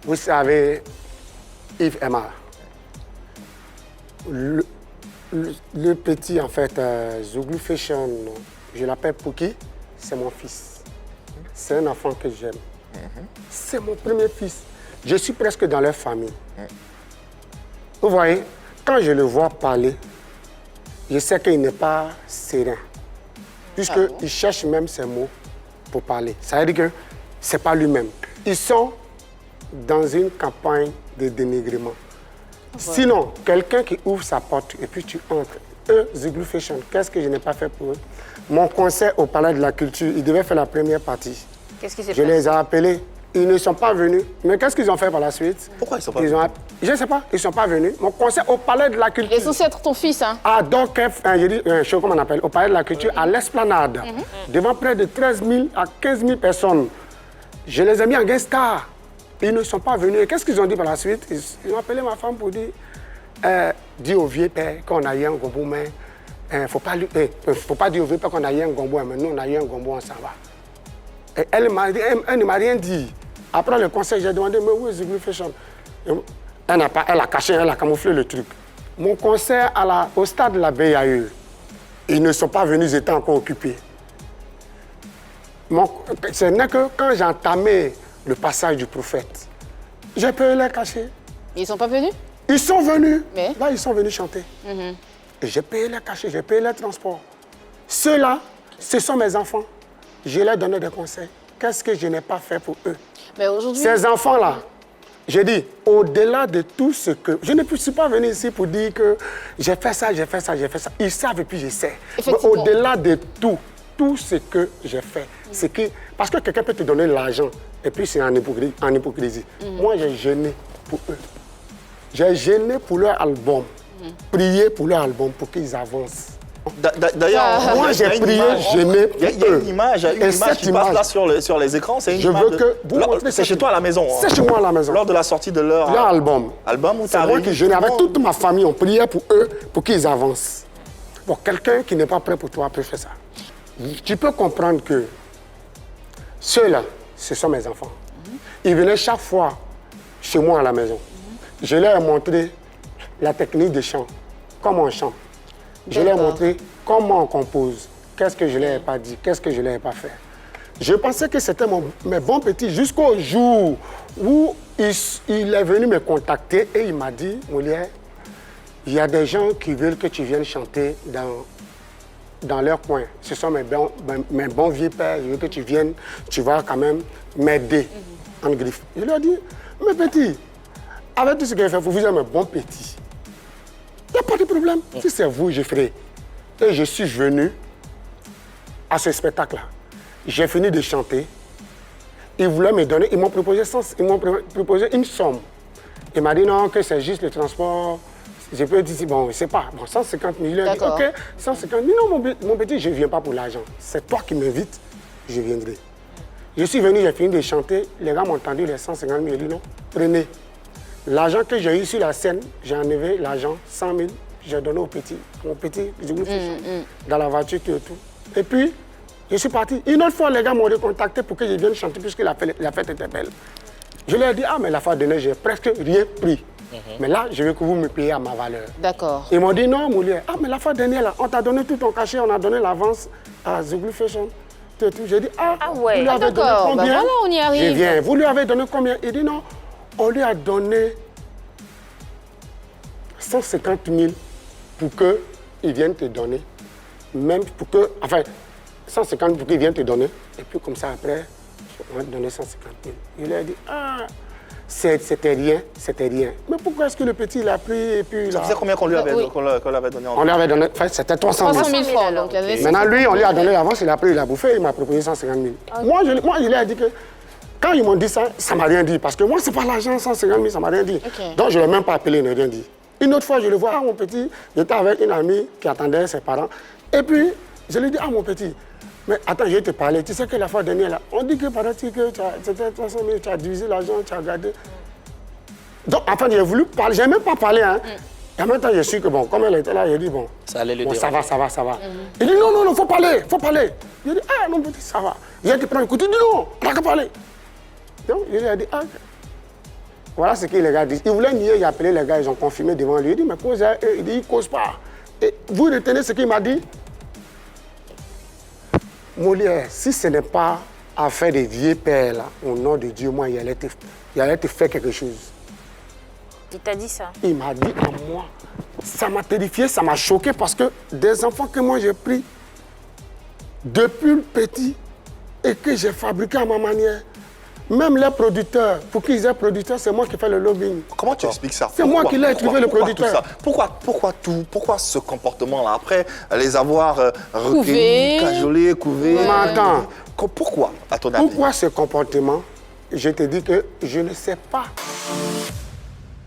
Vous savez, Yves Emma, le petit, en fait, Zouglou Fashion, je l'appelle Pouki, c'est mon fils. C'est un enfant que j'aime. C'est mon premier fils. Je suis presque dans leur famille. Vous voyez, quand je le vois parler, je sais qu'il n'est pas serein. Puisqu'il cherche même ses mots pour parler. Ça veut dire que ce n'est pas lui-même. Ils sont dans une campagne de dénigrement. Sinon, quelqu'un qui ouvre sa porte et puis tu entres. Eux, Zouglou Fashion, qu'est-ce que je n'ai pas fait pour eux? Mon concert au Palais de la Culture, ils devaient faire la première partie. Qu'est-ce qui s'est passé? Je les ai appelés. Ils ne sont pas venus. Mais qu'est-ce qu'ils ont fait par la suite? Pourquoi ils ne sont pas venus? Je ne sais pas. Ils ne sont pas venus. Mon concert au Palais de la Culture. Il est censé être ton fils, hein? À Docef, je dis, comment on appelle, au Palais de la Culture, à l'Esplanade, devant près de 13 000 à 15 000 personnes. Je les ai mis en guest star. Ils ne sont pas venus. Et qu'est-ce qu'ils ont dit par la suite? Ils ont appelé ma femme pour dire, dis au vieux père qu'on a eu un gombo, mais il ne faut pas dire au vieux père qu'on a eu un gombo, mais nous on a eu un gombo, on s'en va. Et elle ne m'a rien dit. Après le conseil, j'ai demandé, mais où est Zouglou Fashion? Elle a caché, elle a camouflé le truc. Mon concert au stade de la BAE, ils ne sont pas venus, ils étaient encore occupés. Ce n'est que quand j'ai entamé le passage du prophète, j'ai pu les cacher. Ils ne sont pas venus? Ils sont venus. Mais? Là, ils sont venus chanter. Et j'ai payé les cachets, j'ai payé les transports. Ceux-là, ce sont mes enfants. Je leur ai donné des conseils. Qu'est-ce que je n'ai pas fait pour eux? Mais aujourd'hui... Ces enfants-là, j'ai dit, au-delà de tout ce que... Je ne suis pas venu ici pour dire que j'ai fait ça, j'ai fait ça, j'ai fait ça. Ils savent et puis je sais. Mais au-delà de tout ce que j'ai fait, c'est que... Parce que quelqu'un peut te donner de l'argent et puis c'est en hypocrisie. Moi, j'ai gêné pour eux. J'ai gêné pour leur album. Prié pour leur album pour qu'ils avancent. D'ailleurs, moi j'ai prié, gêné. Il y a une image qui passe là sur les écrans. C'est une image. C'est chez toi à la maison. C'est chez moi à la maison. Lors de la sortie de leur album. Album où tu as moi qui gênais. Avec toute ma famille, on priait pour eux, pour qu'ils avancent. Bon, quelqu'un qui n'est pas prêt pour toi peut faire ça. Tu peux comprendre que ceux-là, ce sont mes enfants. Ils venaient chaque fois chez moi à la maison. Je leur ai montré la technique de chant, comment on chante. Je leur ai montré comment on compose, qu'est-ce que je ne leur ai pas dit, qu'est-ce que je ne leur ai pas fait. Je pensais que c'était mes bons petits jusqu'au jour où il est venu me contacter et il m'a dit, Molière, il y a des gens qui veulent que tu viennes chanter dans leur coin. Ce sont mes bons vieux pères, je veux que tu viennes, tu vas quand même m'aider en griffe. Je leur ai dit, mes petits, avec tout ce que j'ai fait, vous êtes mes bons petits. Il n'y a pas de problème. Si c'est vous, je ferai. Et je suis venu à ce spectacle-là. J'ai fini de chanter. Ils voulaient me donner, ils m'ont proposé une somme. Il m'a dit non, que c'est juste le transport. Je peux dire, bon, je ne sais pas, bon, 150 000. Il a dit, ok, 150 000. Non, mon petit, je ne viens pas pour l'argent. C'est toi qui m'invites, je viendrai. Je suis venu, j'ai fini de chanter. Les gars m'ont entendu les 150 000. Ils dit non, prenez. L'argent que j'ai eu sur la scène, j'ai enlevé l'argent, 100 000, j'ai donné au petit, mon petit, dans la voiture, tout et tout. Et puis, je suis parti. Une autre fois, les gars m'ont recontacté pour que je vienne chanter puisque la fête était belle. Je leur ai dit, ah, mais la fois dernière, j'ai presque rien pris. Mais là, je veux que vous me payiez à ma valeur. D'accord. Ils m'ont dit, non, Molière, ah, mais la fois dernière, là, on t'a donné tout ton cachet, on a donné l'avance à Zouglou Fashion. J'ai dit, vous lui avez donné combien? Ben voilà, on y arrive. Je viens, vous lui avez donné combien? Il dit, non. On lui a donné 150 000 pour qu'il vienne te donner. Même pour que, enfin, 150 000 pour qu'il vienne te donner. Et puis comme ça, après, on va te donner 150 000. Il lui a dit, ah, c'était rien, c'était rien. Mais pourquoi est-ce que le petit l'a pris et puis... Ça faisait combien qu'on lui avait donné en On lui avait donné, enfin, c'était 300 000. 300 000 francs. Donc, maintenant, lui, on lui a donné l'avance, il a pris, il a bouffé, il m'a proposé 150 000. Okay. Moi, je lui ai dit que... Quand ils m'ont dit ça, ça ne m'a rien dit. Parce que moi, ce n'est pas l'argent, 150 000, ça ne m'a rien dit. Okay. Donc, je ne l'ai même pas appelé, il n'a rien dit. Une autre fois, je le vois, ah, mon petit, j'étais avec une amie qui attendait ses parents. Et puis, je lui dis, ah, mon petit, mais attends, je vais te parler. Tu sais que la fois dernière, là, on dit que paraît-il que c'était 300 000, tu as divisé l'argent, tu as gardé. Donc, enfin, j'ai voulu parler, je n'ai même pas parlé. Hein. Et en même temps, je suis que, bon, comme elle était là, j'ai dit, bon, ça allait le bon, ça va. Il dit, non, il faut parler. Je dis, ah, non, petit, ça va. Je vais te prendre un coup, il dit, non, on n'a qu'à parler. Donc, il a dit, ah. Voilà ce que les gars disent. Ils voulaient nier, il a appelé les gars, ils ont confirmé devant lui. Il dit, mais cause, il dit, il ne cause pas. Et vous retenez ce qu'il m'a dit? Molière, si ce n'est pas affaire des vieux pères, là, au nom de Dieu, moi, il allait te faire quelque chose. Il t'a dit ça? Il m'a dit à moi. Ça m'a terrifié, ça m'a choqué parce que des enfants que moi j'ai pris depuis le petit et que j'ai fabriqué à ma manière, même les producteurs, pour qu'ils aient producteurs, c'est moi qui fais le lobbying. Comment tu expliques ça? C'est moi qui l'ai trouvé le producteur. Pourquoi ce comportement-là? Après les avoir recueillis, cajolés, couvés. M'entends? Pourquoi, à ton avis? Pourquoi ce comportement? Je te dis que je ne sais pas.